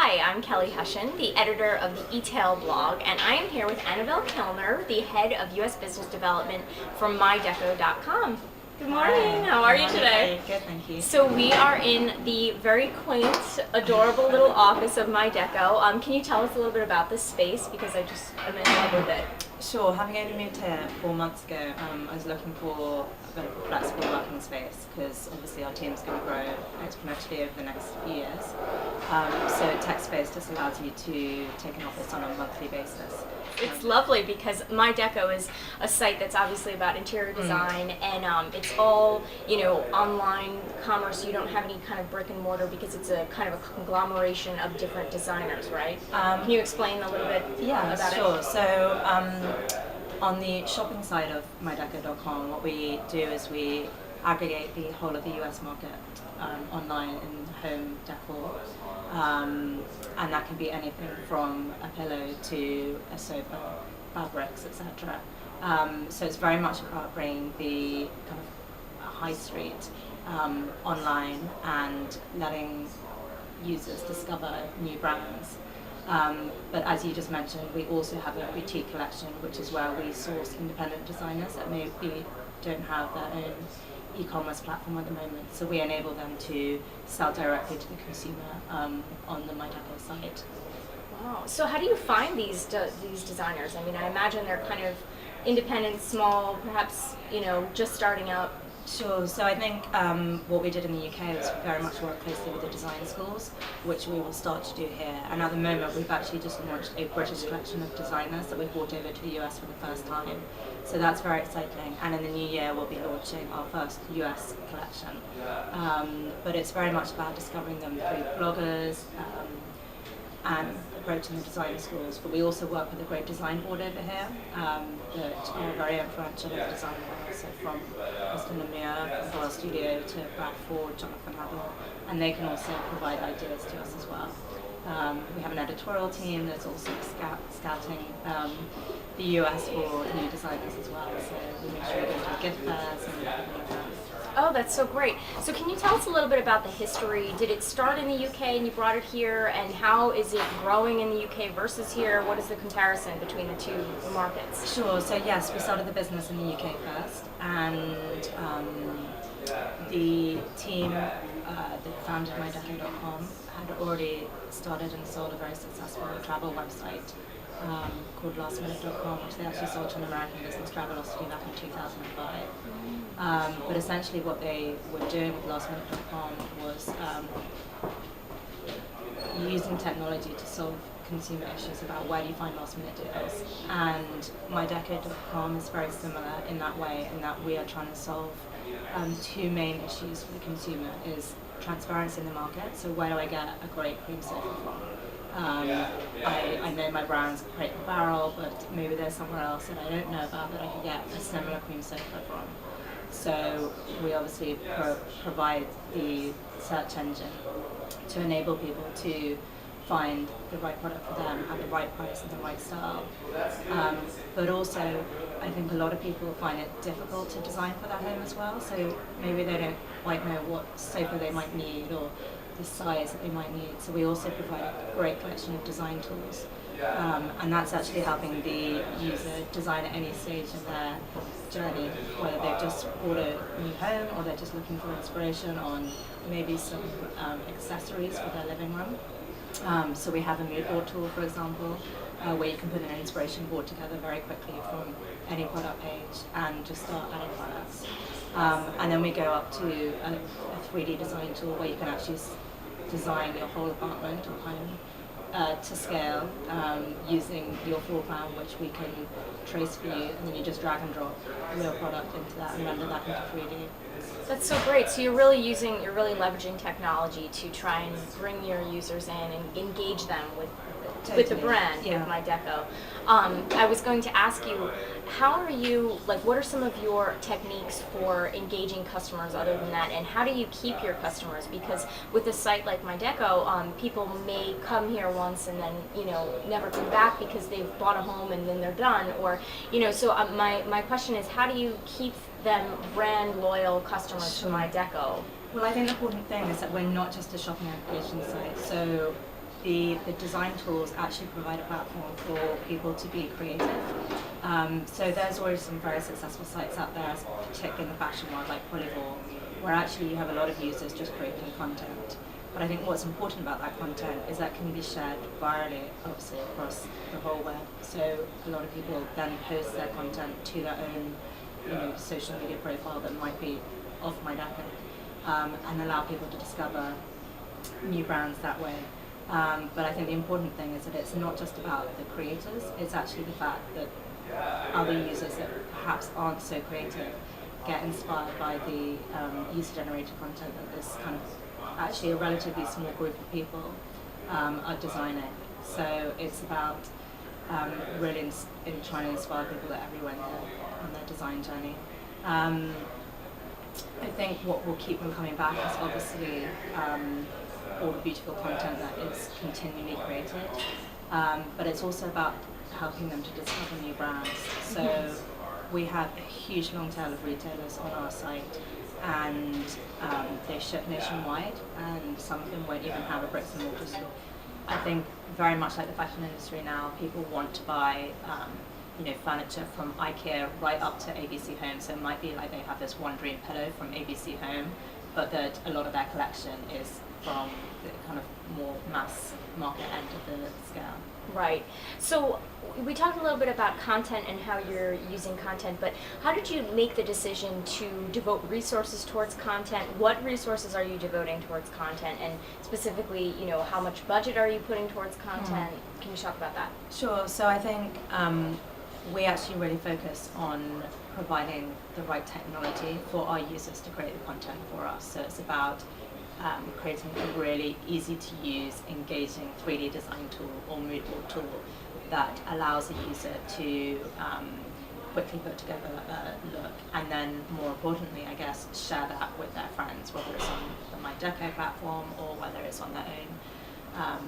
Hi, I'm Kelly Hushin, the editor of the e-tail blog, and I am here with Annabel Kilner, the head of U.S. Business Development from MyDeco.com. Good morning. How are you today? Good, thank you. So we are in the very quaint, adorable little office of MyDeco. Can you tell us a little bit about this space, because I'm in love with it. Sure, having only moved here 4 months ago, I was looking for a bit of a flexible working space because obviously our team's going to grow exponentially over the next few years. So tech space just allows you to take an office on a monthly basis. It's lovely because MyDeco is a site that's obviously about interior design, and it's all, online commerce. You don't have any kind of brick and mortar because it's a kind of a conglomeration of different designers, right? Can you explain a little bit about it? Sure. So on the shopping side of MyDeco.com, what we do is we aggregate the whole of the US market online in home decor. And that can be anything from a pillow to a sofa, fabrics, etc. So it's very much about bringing the kind of high street online and letting users discover new brands. But as you just mentioned, we also have a boutique collection, which is where we source independent designers that maybe don't have their own e-commerce platform at the moment. So we enable them to sell directly to the consumer on the MyDeco site. Wow. So how do you find these designers? I mean, I imagine they're kind of independent, small, perhaps, just starting out. Sure. So I think what we did in the UK was very much work closely with the design schools, which we will start to do here. And at the moment, we've actually just launched a British collection of designers that we've brought over to the US for the first time. So that's very exciting. And in the new year, we'll be launching our first US collection. But it's very much about discovering them through bloggers and approaching the design schools. But we also work with a great design board over here that are very influential in the design world. So from Austin and Mia, from our studio to Brad Ford, Jonathan Hubble, and they can also provide ideas to us as well. We have an editorial team that's also scouting the US for new designers as well. So we make sure we go to gift fairs and events. Oh, that's so great. So can you tell us a little bit about the history? Did it start in the UK and you brought it here, and how is it growing in the UK versus here? What is the comparison between the two markets? Sure. So yes, we started the business in the UK first, and the team that founded MyDeco.com had already started and sold a very successful travel website called lastminute.com, which they actually sold to an American business, Travelocity, back in 2005. But essentially what they were doing with lastminute.com was using technology to solve consumer issues about where do you find last minute deals. And MyDeco.com is very similar in that way, in that we are trying to solve two main issues for the consumer: is transparency in the market. So where do I get a great cream sofa from? I know my brand's Crate and Barrel, but maybe there's somewhere else that I don't know about that I could get a similar cream sofa from. So we obviously provide the search engine to enable people to find the right product for them at the right price and the right style. But also, I think a lot of people find it difficult to design for their home as well. So maybe they don't quite know what sofa they might need or the size that they might need. So we also provide a great collection of design tools. And that's actually helping the user design at any stage of their journey, whether they've just bought a new home or they're just looking for inspiration on maybe some accessories for their living room. So we have a mood board tool, for example, where you can put an inspiration board together very quickly from any product page and just start adding products. And then we go up to a 3D design tool where you can actually design your whole apartment or home to scale using your floor plan, which we can trace for you, and then you just drag and drop real product into that and render that into 3D. That's so great. So you're really leveraging technology to try and bring your users in and engage them with the brand, with MyDeco. I was going to ask you, what are some of your techniques for engaging customers other than that, and how do you keep your customers? Because with a site like MyDeco, people may come here once and then, never come back because they've bought a home and then they're done, or, so my question is, how do you keep them brand loyal customers to MyDeco? Well, I think the important thing is that we're not just a shopping aggregation site. So the design tools actually provide a platform for people to be creative. So there's already some very successful sites out there, particularly in the fashion world, like Polyvore, where actually you have a lot of users just creating content. But I think what's important about that content is that can be shared virally, obviously, across the whole web. So a lot of people then post their content to their own, social media profile that might be off MyDeco, and allow people to discover new brands that way. But I think the important thing is that it's not just about the creators, it's actually the fact that other users that perhaps aren't so creative get inspired by the user-generated content that this kind of actually a relatively small group of people are designing. So it's about really in trying to inspire people at everywhere on their design journey. I think what will keep them coming back is obviously all the beautiful content that is continually created, but it's also about helping them to discover new brands. So we have a huge long tail of retailers on our site, and they ship nationwide, and some of them won't even have a bricks and mortar store. I think very much like the fashion industry now, people want to buy furniture from IKEA right up to ABC Home. So it might be like they have this one dream pillow from ABC Home, but that a lot of their collection is from the kind of more mass market end of the scale. Right. So we talked a little bit about content and how you're using content, but how did you make the decision to devote resources towards content? What resources are you devoting towards content, and specifically, how much budget are you putting towards content? Can you talk about that? Sure. So I think we actually really focus on providing the right technology for our users to create the content for us. So it's about creating a really easy to use, engaging 3D design tool or mood board tool that allows a user to quickly put together a look, and then more importantly, I guess, share that with their friends, whether it's on the MyDeco platform or whether it's on their own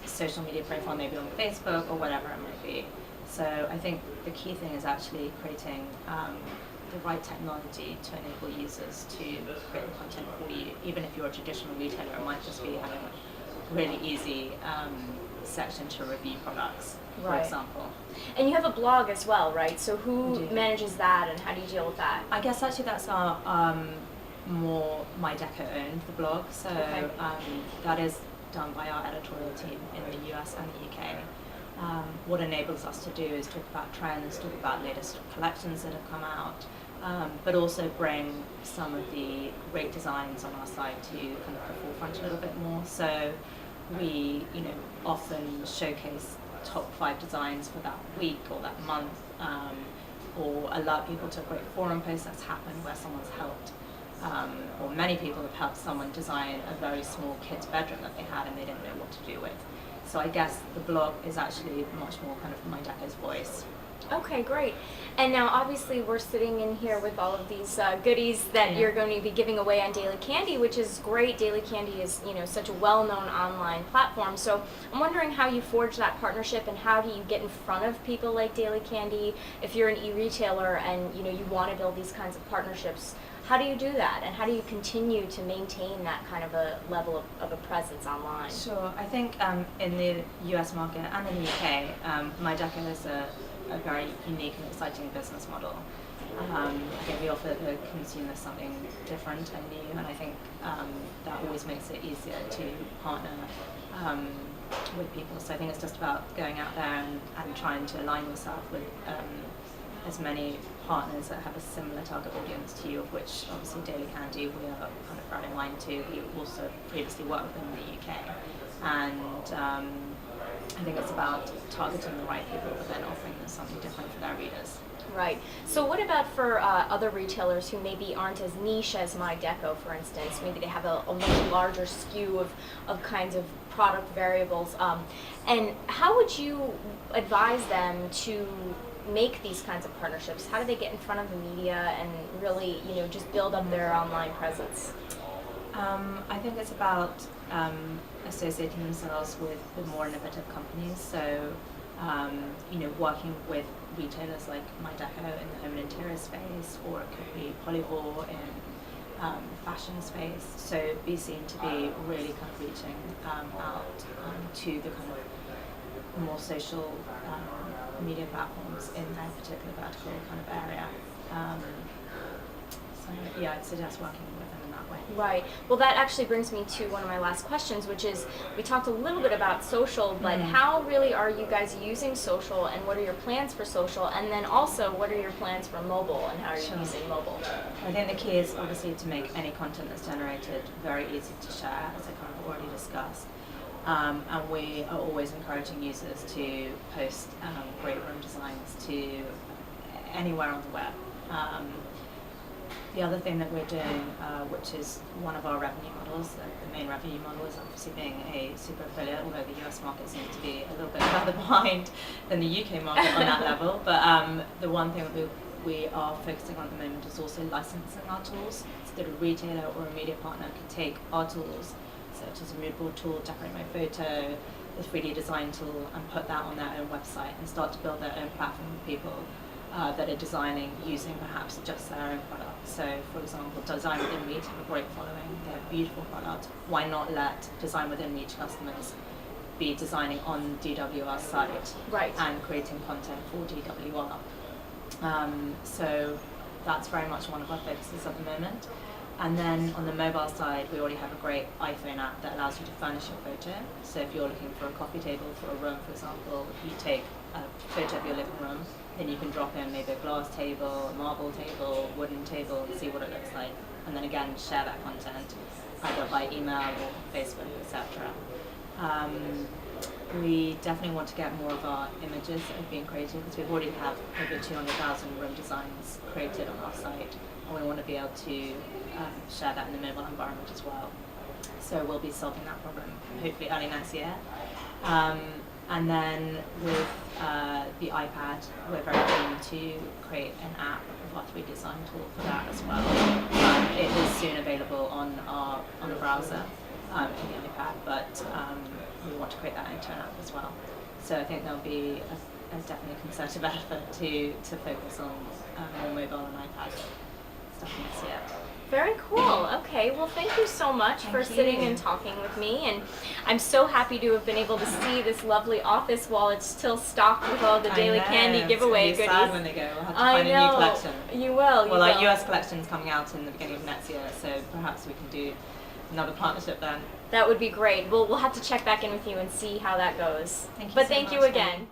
social media profile, maybe on Facebook or whatever it might be. So I think the key thing is actually creating the right technology to enable users to create the content for you. Even if you're a traditional retailer, it might just be having a really easy section to review products, for example. And you have a blog as well, right? So who manages that, and how do you deal with that? I guess actually that's our more MyDeco owned, the blog. So that is done by our editorial team in the US and the UK. What enables us to do is talk about trends, talk about latest collections that have come out, but also bring some of the great designs on our site to kind of the forefront a little bit more. So we, often showcase top 5 designs for that week or that month, or alert people to a great forum post that's happened where someone's helped, or many people have helped someone design a very small kid's bedroom that they had and they didn't know what to do with. So I guess the blog is actually much more kind of MyDeco's voice. Okay, great. And now obviously we're sitting in here with all of these goodies that you're going to be giving away on Daily Candy, which is great. Daily Candy is, such a well-known online platform. So I'm wondering how you forge that partnership, and how do you get in front of people like Daily Candy if you're an e-retailer and you want to build these kinds of partnerships. How do you do that, and how do you continue to maintain that kind of a level of a presence online? Sure. I think in the US market and in the UK, MyDeco is a very unique and exciting business model. I think we offer the consumer something different and new, and I think that always makes it easier to partner with people. So I think it's just about going out there and trying to align yourself with as many partners that have a similar target audience to you, of which obviously Daily Candy we are kind of very aligned to. We also previously worked with them in the UK, and I think it's about targeting the right people but then offering them something different for their readers. Right. So what about for other retailers who maybe aren't as niche as MyDeco, for instance? Maybe they have a much larger skew of kinds of product variables. And how would you advise them to make these kinds of partnerships? How do they get in front of the media and really, just build up their online presence? I think it's about associating themselves with the more innovative companies. So, working with retailers like MyDeco in the home and interior space, or it could be Polyvore in fashion space. So be seen to be really kind of reaching out to the kind of more social media platforms in their particular vertical kind of area. So yeah, I'd suggest working with them in that way. Right. Well, that actually brings me to one of my last questions, which is, we talked a little bit about social, but how really are you guys using social, and what are your plans for social? And then also, what are your plans for mobile, and how are you using mobile? I think the key is obviously to make any content that's generated very easy to share, as I kind of already discussed. And we are always encouraging users to post great room designs to anywhere on the web. The other thing that we're doing, which is one of our revenue models, the main revenue model is obviously being a super affiliate, although the US market seems to be a little bit further behind than the UK market on that level. But the one thing that we are focusing on at the moment is also licensing our tools, so that a retailer or a media partner can take our tools, such as a mood board tool, Decorate My Photo, the 3D design tool, and put that on their own website and start to build their own platform of people that are designing using perhaps just their own product. So, for example, Design Within Reach have a great following, they have a beautiful product. Why not let Design Within Reach customers be designing on DWR's site and creating content for DWR? So that's very much one of our focuses at the moment. And then on the mobile side, we already have a great iPhone app that allows you to furnish your photo. So if you're looking for a coffee table for a room, for example, you take a photo of your living room, then you can drop in maybe a glass table, a marble table, wooden table, and see what it looks like. And then again, share that content either by email or Facebook, etc. We definitely want to get more of our images that have been created, because we already have over 200,000 room designs created on our site, and we want to be able to share that in the mobile environment as well. So we'll be solving that problem hopefully early next year. And then with the iPad, we're very keen to create an app of our 3D design tool for that as well. It is soon available on a browser in the iPad, but we want to create that into an app as well. So I think there'll be a definitely concerted effort to focus on more mobile and iPad stuff next year. Very cool. Okay, well, thank you so much for sitting and talking with me, and I'm so happy to have been able to see this lovely office while it's still stocked with all the daily candy giveaway goodies. Sad when they go. We'll have to find a new collection. You will. Well, our US collection is coming out in the beginning of next year, so perhaps we can do another partnership then. That would be great. We'll have to check back in with you and see how that goes. Thank you but so thank much, you again.